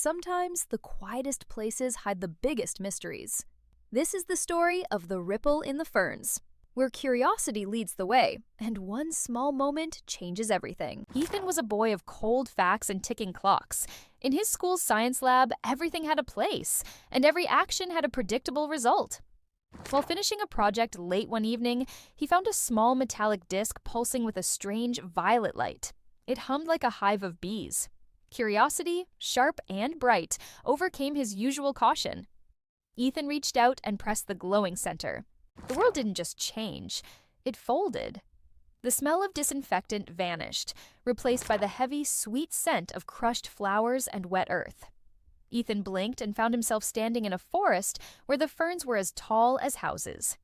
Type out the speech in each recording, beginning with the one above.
sometimes the quietest places hide the biggest mysteries. This is the story of the ripple in the ferns, where curiosity leads the way, and one small moment changes everything. Ethan was a boy of cold facts and ticking clocks. In his school's science lab, everything had a place, and every action had a predictable result. While finishing a project late one evening, he found a small metallic disc pulsing with a strange violet light. It hummed like a hive of bees. Curiosity, sharp and bright, overcame his usual caution. Ethan reached out and pressed the glowing center. The world didn't just change, it folded. The smell of disinfectant vanished, replaced by the heavy, sweet scent of crushed flowers and wet earth. Ethan blinked and found himself standing in a forest where the ferns were as tall as houses.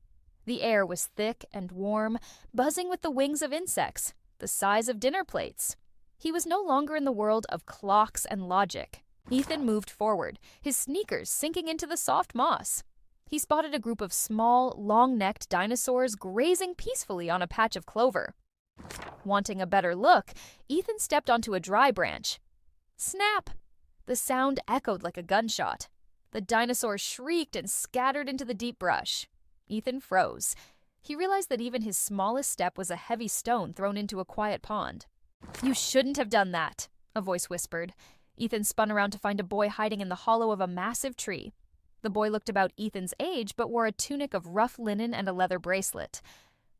The air was thick and warm, buzzing with the wings of insects, the size of dinner plates. He was no longer in the world of clocks and logic. Ethan moved forward, his sneakers sinking into the soft moss. He spotted a group of small, long-necked dinosaurs grazing peacefully on a patch of clover. Wanting a better look, Ethan stepped onto a dry branch. Snap! The sound echoed like a gunshot. The dinosaurs shrieked and scattered into the deep brush. Ethan froze. He realized that even his smallest step was a heavy stone thrown into a quiet pond. "You shouldn't have done that," a voice whispered. Ethan spun around to find a boy hiding in the hollow of a massive tree. The boy looked about Ethan's age but wore a tunic of rough linen and a leather bracelet.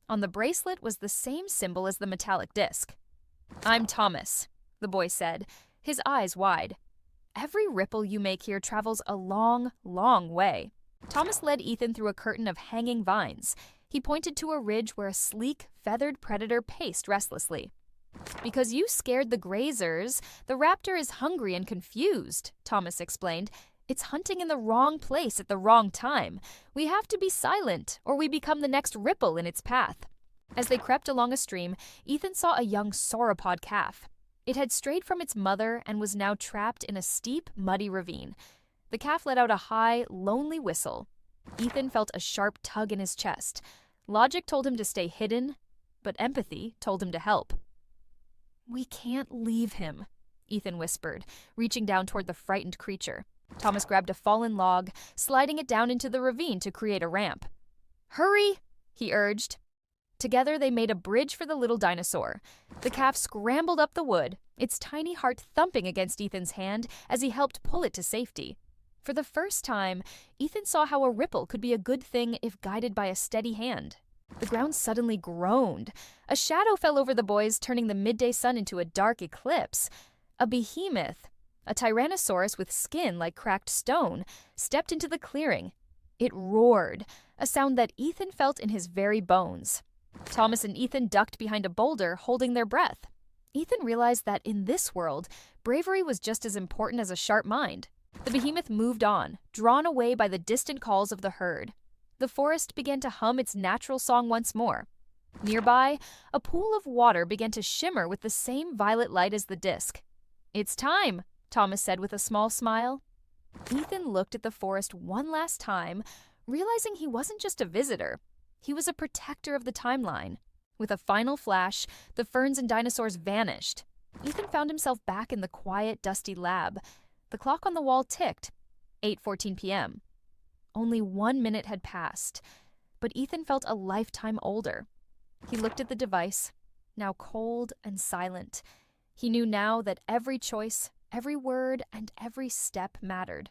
On the bracelet was the same symbol as the metallic disc. "I'm Thomas," the boy said, his eyes wide. "Every ripple you make here travels a long, long way." Thomas led Ethan through a curtain of hanging vines. He pointed to a ridge where a sleek, feathered predator paced restlessly. "Because you scared the grazers, the raptor is hungry and confused," Thomas explained. "It's hunting in the wrong place at the wrong time. We have to be silent, or we become the next ripple in its path." As they crept along a stream, Ethan saw a young sauropod calf. It had strayed from its mother and was now trapped in a steep, muddy ravine. The calf let out a high, lonely whistle. Ethan felt a sharp tug in his chest. Logic told him to stay hidden, but empathy told him to help. "We can't leave him," Ethan whispered, reaching down toward the frightened creature. Thomas grabbed a fallen log, sliding it down into the ravine to create a ramp. "Hurry!" he urged. Together they made a bridge for the little dinosaur. The calf scrambled up the wood, its tiny heart thumping against Ethan's hand as he helped pull it to safety. For the first time, Ethan saw how a ripple could be a good thing if guided by a steady hand. The ground suddenly groaned. A shadow fell over the boys, turning the midday sun into a dark eclipse. A behemoth, a tyrannosaurus with skin like cracked stone, stepped into the clearing. It roared, a sound that Ethan felt in his very bones. Thomas and Ethan ducked behind a boulder, holding their breath. Ethan realized that in this world, bravery was just as important as a sharp mind. The behemoth moved on, drawn away by the distant calls of the herd. The forest began to hum its natural song once more. Nearby, a pool of water began to shimmer with the same violet light as the disc. "It's time," Thomas said with a small smile. Ethan looked at the forest one last time, realizing he wasn't just a visitor. He was a protector of the timeline. With a final flash, the ferns and dinosaurs vanished. Ethan found himself back in the quiet, dusty lab. The clock on the wall ticked. 8:14 p.m. Only 1 minute had passed, but Ethan felt a lifetime older. He looked at the device, now cold and silent. He knew now that every choice, every word, and every step mattered.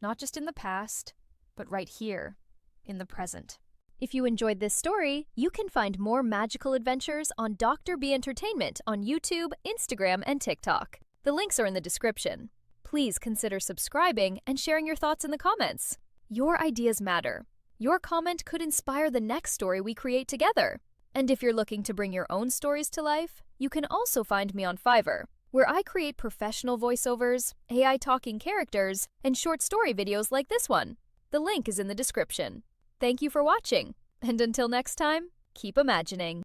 Not just in the past, but right here, in the present. If you enjoyed this story, you can find more magical adventures on Dr.Bee Entertainment on YouTube, Instagram, and TikTok. The links are in the description. Please consider subscribing and sharing your thoughts in the comments. Your ideas matter. Your comment could inspire the next story we create together. And if you're looking to bring your own stories to life, you can also find me on Fiverr, where I create professional voiceovers, AI talking characters, and short story videos like this one. The link is in the description. Thank you for watching, and until next time, keep imagining.